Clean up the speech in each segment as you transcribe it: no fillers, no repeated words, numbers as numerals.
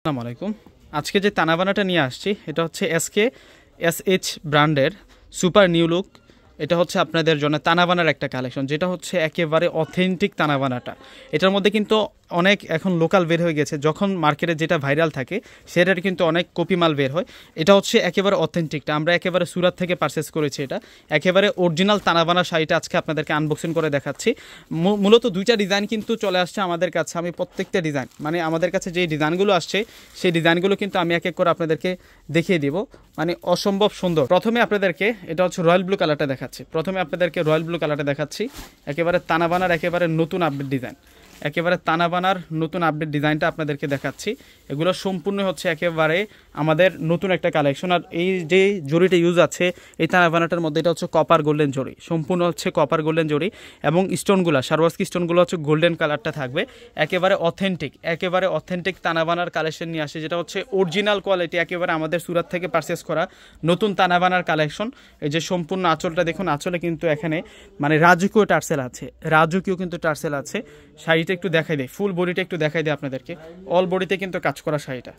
আসসালামু আলাইকুম। আজকে যে তানাবানাটা নিয়ে আসছি এটা হচ্ছে SKSH ব্র্যান্ডের সুপার নিউ লুক। এটা হচ্ছে আপনাদের জন্য তানাবানার একটা কালেকশন, যেটা হচ্ছে একেবারে অথেন্টিক তানাবানাটা। এটার মধ্যে কিন্তু অনেক এখন লোকাল বের হয়ে গেছে, যখন মার্কেটে যেটা ভাইরাল থাকে সেটার কিন্তু অনেক কপি মাল বের হয়। এটা হচ্ছে একেবারে অথেন্টিকটা, আমরা একেবারে সুরাত থেকে পারচেস করেছি। এটা একেবারে অরিজিনাল তানাবানা শাড়িটা আজকে আপনাদেরকে আনবক্সিং করে দেখাচ্ছি। মূলত দুইটা ডিজাইন কিন্তু চলে আসছে আমাদের কাছে। আমি প্রত্যেকটা ডিজাইন মানে আমাদের কাছে যে ডিজাইনগুলো আসছে সেই ডিজাইনগুলো কিন্তু আমি এক এক করে আপনাদেরকে দেখিয়ে দিব, মানে অসম্ভব সুন্দর। প্রথমে আপনাদেরকে এটা হচ্ছে রয়্যাল ব্লু কালারটা দেখাচ্ছি। প্রথমে আপনাদেরকে রয়্যাল ব্লু কালারটা দেখাচ্ছি, একেবারে তানাবানার একেবারে নতুন আপডেট ডিজাইন, একেবারে তানাবানার নতুন আপডেট ডিজাইনটা আপনাদেরকে দেখাচ্ছি। এগুলো সম্পূর্ণ হচ্ছে একেবারে আমাদের নতুন একটা কালেকশন। আর এই যে জরিটা ইউজ আছে এই তানাবানাটার মধ্যে, এটা হচ্ছে কপার গোল্ডেন জরি, সম্পূর্ণ হচ্ছে কপার গোল্ডেন জরি, এবং স্টোনগুলো সারওয়ার্সকি স্টোনগুলো হচ্ছে গোল্ডেন কালারটা থাকবে। একেবারে অথেন্টিক তানাবানার কালেকশন নিয়ে আসে, যেটা হচ্ছে অরিজিনাল কোয়ালিটি, একেবারে আমাদের সুরাত থেকে পারচেস করা নতুন তানাবানার কালেকশন। এই যে সম্পূর্ণ আঁচলটা দেখুন, আঁচলে কিন্তু এখানে মানে রাজকীয় টার্সেল আছে, রাজকীয় কিন্তু টার্সেল আছে। শাড়িটা একটু দেখাই দেয়, ফুল বডিটা একটু দেখাই দেয় আপনাদেরকে। অল বডিতে কিন্তু কাজ করা শাড়িটা,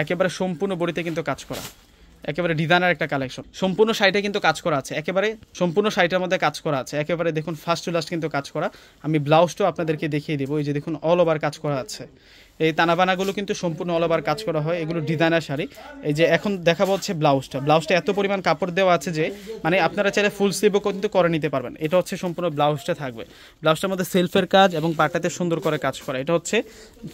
একেবারে সম্পূর্ণ বডিতে কিন্তু কাজ করা, একেবারে ডিজাইনার একটা কালেকশন। সম্পূর্ণ শাড়িটা কিন্তু কাজ করা আছে, একেবারে সম্পূর্ণ শাড়িটার মধ্যে কাজ করা আছে, একেবারে দেখুন ফার্স্ট টু লাস্ট কিন্তু কাজ করা। আমি ব্লাউজটাও আপনাদেরকে দেখিয়ে দেবো। এই যে দেখুন অল ওভার কাজ করা আছে। এই তানাবানাগুলো কিন্তু সম্পূর্ণ অল ওভার কাজ করা হয়, এগুলো ডিজাইনার শাড়ি। এই যে এখন দেখাবো হচ্ছে ব্লাউজটা এত পরিমাণ কাপড় দেওয়া আছে যে মানে আপনারা চাইলে ফুল স্লিভও কিন্তু করে নিতে পারবেন। এটা হচ্ছে সম্পূর্ণ ব্লাউজটা থাকবে, ব্লাউজটার মধ্যে সেলফের কাজ এবং পাটাতে সুন্দর করে কাজ করা। এটা হচ্ছে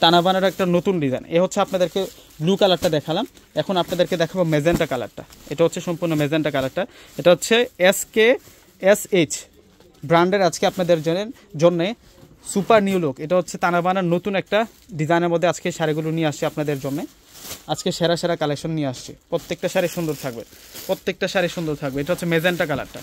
তানাবানার একটা নতুন ডিজাইন। এ হচ্ছে আপনাদেরকে ব্লু কালারটা দেখালাম, এখন আপনাদেরকে দেখাবো মেজেন্টা কালারটা। এটা হচ্ছে সম্পূর্ণ মেজেন্টা কালারটা। এটা হচ্ছে SKSH ব্র্যান্ডের আজকে আপনাদের জন্য সুপার নিউ লুক। এটা হচ্ছে তানাবানার নতুন একটা ডিজাইনের মধ্যে আজকে শাড়িগুলো নিয়ে আসছি আপনাদের জন্য। আজকে সেরা কালেকশন নিয়ে আসছি, প্রত্যেকটা শাড়ি সুন্দর থাকবে, প্রত্যেকটা শাড়ি সুন্দর থাকবে। এটা হচ্ছে মেজেন্টা কালারটা,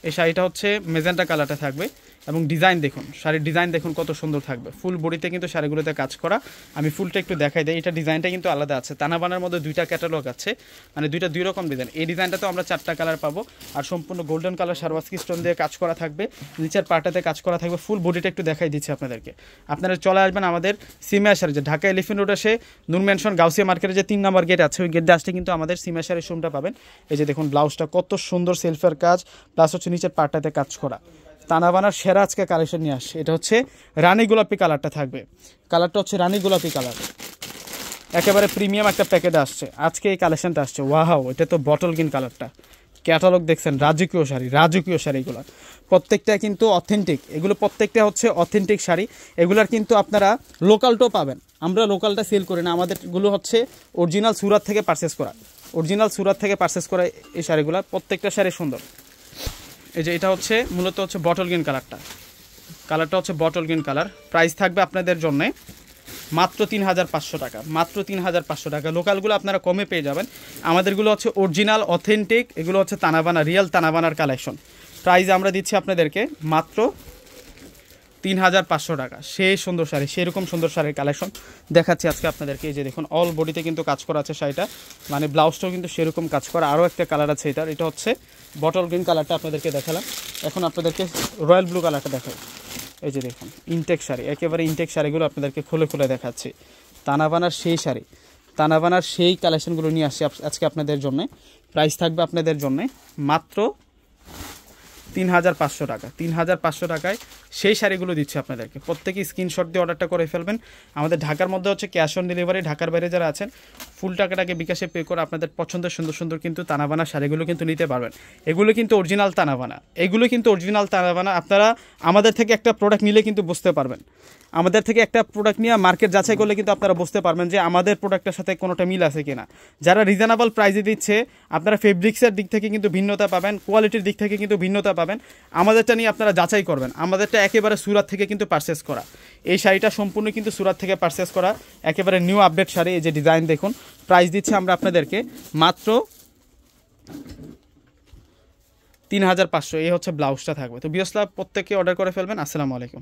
এই শাড়িটা হচ্ছে মেজেন্টা কালারটা থাকবে। এবং ডিজাইন দেখুন, শাড়ির ডিজাইন দেখুন কত সুন্দর থাকবে, ফুল বডিতে কিন্তু শাড়িগুলোতে কাজ করা। আমি ফুলটা একটু দেখাই দিই, এটা ডিজাইনটা কিন্তু আলাদা আছে। তানাবানার মধ্যে দুইটা ক্যাটালগ আছে, মানে দুই রকম ডিজাইন। এই ডিজাইনটা তো আমরা 4টা কালার পাবো, আর সম্পূর্ণ গোল্ডেন কালার সারওয়ার্সকি স্টোন দিয়ে কাজ করা থাকবে, নিচের পাটাতে কাজ করা থাকবে। ফুল বডিটা একটু দেখাই দিচ্ছি আপনাদেরকে। আপনারা চলে আসবেন আমাদের সিমিয়া শাড়ি, যে ঢাকা এলিফেন্ট রোড আসে নূর ম্যানশন গাউসিয়া মার্কেটের যে 3 নম্বর গেট আছে, ওই গেট দিয়ে আসলে কিন্তু আমাদের সিমিয়া শাড়ির শোরুমটা পাবেন। এই যে দেখুন ব্লাউজটা কত সুন্দর সেলফের কাজ, প্লাস হচ্ছে নিচের পাটাতে কাজ করা। তানাবানার সেরা আজকে কালেকশন নিয়ে আসছে। এটা হচ্ছে রানী গোলাপি কালারটা থাকবে, কালারটা হচ্ছে রানী গোলাপি কালার, একেবারে প্রিমিয়াম একটা প্যাকেটে আসছে আজকে এই কালেকশনটা আসছে। ওয়াও, এটা তো বটল গ্রিন কালারটা, ক্যাটালগ দেখছেন, রাজকীয় শাড়ি। এগুলো প্রত্যেকটা কিন্তু অথেন্টিক, এগুলো প্রত্যেকটা হচ্ছে অথেন্টিক শাড়ি। এগুলার কিন্তু আপনারা লোকালটাও পাবেন, আমরা লোকালটা সেল করি না, আমাদেরগুলো হচ্ছে অরিজিনাল সুরাত থেকে পারচেস করা, এই শাড়িগুলো প্রত্যেকটা শাড়ি সুন্দর। এই যে এটা হচ্ছে মূলত হচ্ছে বটল গ্রিন কালারটা হচ্ছে বটল গ্রিন কালার। প্রাইস থাকবে আপনাদের জন্য মাত্র 3500 টাকা, মাত্র 3500 টাকা। লোকালগুলো আপনারা কমে পেয়ে যাবেন, আমাদেরগুলো হচ্ছে অরিজিনাল অথেন্টিক, এগুলো হচ্ছে তানাবানা, রিয়েল তানাবানার কালেকশন। প্রাইস আমরা দিচ্ছি আপনাদেরকে মাত্র 3500 টাকা। সেই সুন্দর শাড়ি, সেরকম সুন্দর শাড়ির কালেকশন দেখাচ্ছি আজকে আপনাদেরকে। এই যে দেখুন অল বডিতে কিন্তু কাজ করা আছে শাড়িটা, মানে ব্লাউজটাও কিন্তু সেরকম কাজ করা। আরও একটা কালার আছে এটার, এটা হচ্ছে বটল গ্রিন কালারটা আপনাদেরকে দেখালাম। এখন আপনাদেরকে রয়্যাল ব্লু কালারটা দেখাই। এই যে দেখুন ইনটেক শাড়ি, একেবারে ইনটেক শাড়িগুলো আপনাদেরকে খুলে দেখাচ্ছি। তানাবানার সেই শাড়ি, তানাবানার সেই কালেকশনগুলো নিয়ে আসছি আজকে আপনাদের জন্য। প্রাইস থাকবে আপনাদের জন্য মাত্র 3500 টাকা। 3500 টাকায় সেই শাড়িগুলো দিচ্ছি আপনাদেরকে। প্রত্যেকে স্ক্রিনশট দিয়ে অর্ডারটা করে ফেলবেন। আমাদের ঢাকার মধ্যে হচ্ছে ক্যাশ অন ডেলিভারি, ঢাকার বাইরে যারা আছেন ফুল টাকাটাকে বিকাশে পে করে আপনাদের পছন্দের সুন্দর কিন্তু তানাবানা শাড়িগুলো কিন্তু নিতে পারবেন। এগুলো কিন্তু অরিজিনাল তানাবানা, আপনারা আমাদের থেকে একটা প্রোডাক্ট নিলে কিন্তু বুঝতে পারবেন। আমাদের থেকে একটা প্রোডাক্ট নিয়ে মার্কেট যাচাই করলে কিন্তু আপনারা বুঝতে পারবেন যে আমাদের প্রোডাক্টের সাথে কোনোটা মিল আছে কিনা। যারা রিজনেবল প্রাইসে দিচ্ছে, আপনারা ফেব্রিক্সের দিক থেকে কিন্তু ভিন্নতা পাবেন, কোয়ালিটির দিক থেকে কিন্তু ভিন্নতা পাবেন। আমাদেরটা নিয়ে আপনারা যাচাই করবেন, আমাদেরটা একেবারে সুরাত থেকে কিন্তু পারচেস করা। এই শাড়িটা সম্পূর্ণ কিন্তু সুরাত থেকে পারচেস করা, একেবারে নিউ আপডেট শাড়ি। এই যে ডিজাইন দেখুন, প্রাইস দিচ্ছি আমরা আপনাদেরকে মাত্র 3500। এই হচ্ছে ব্লাউজটা থাকবে। তো বিয়সলা প্রত্যেকে অর্ডার করে ফেলবেন। আসসালামু আলাইকুম।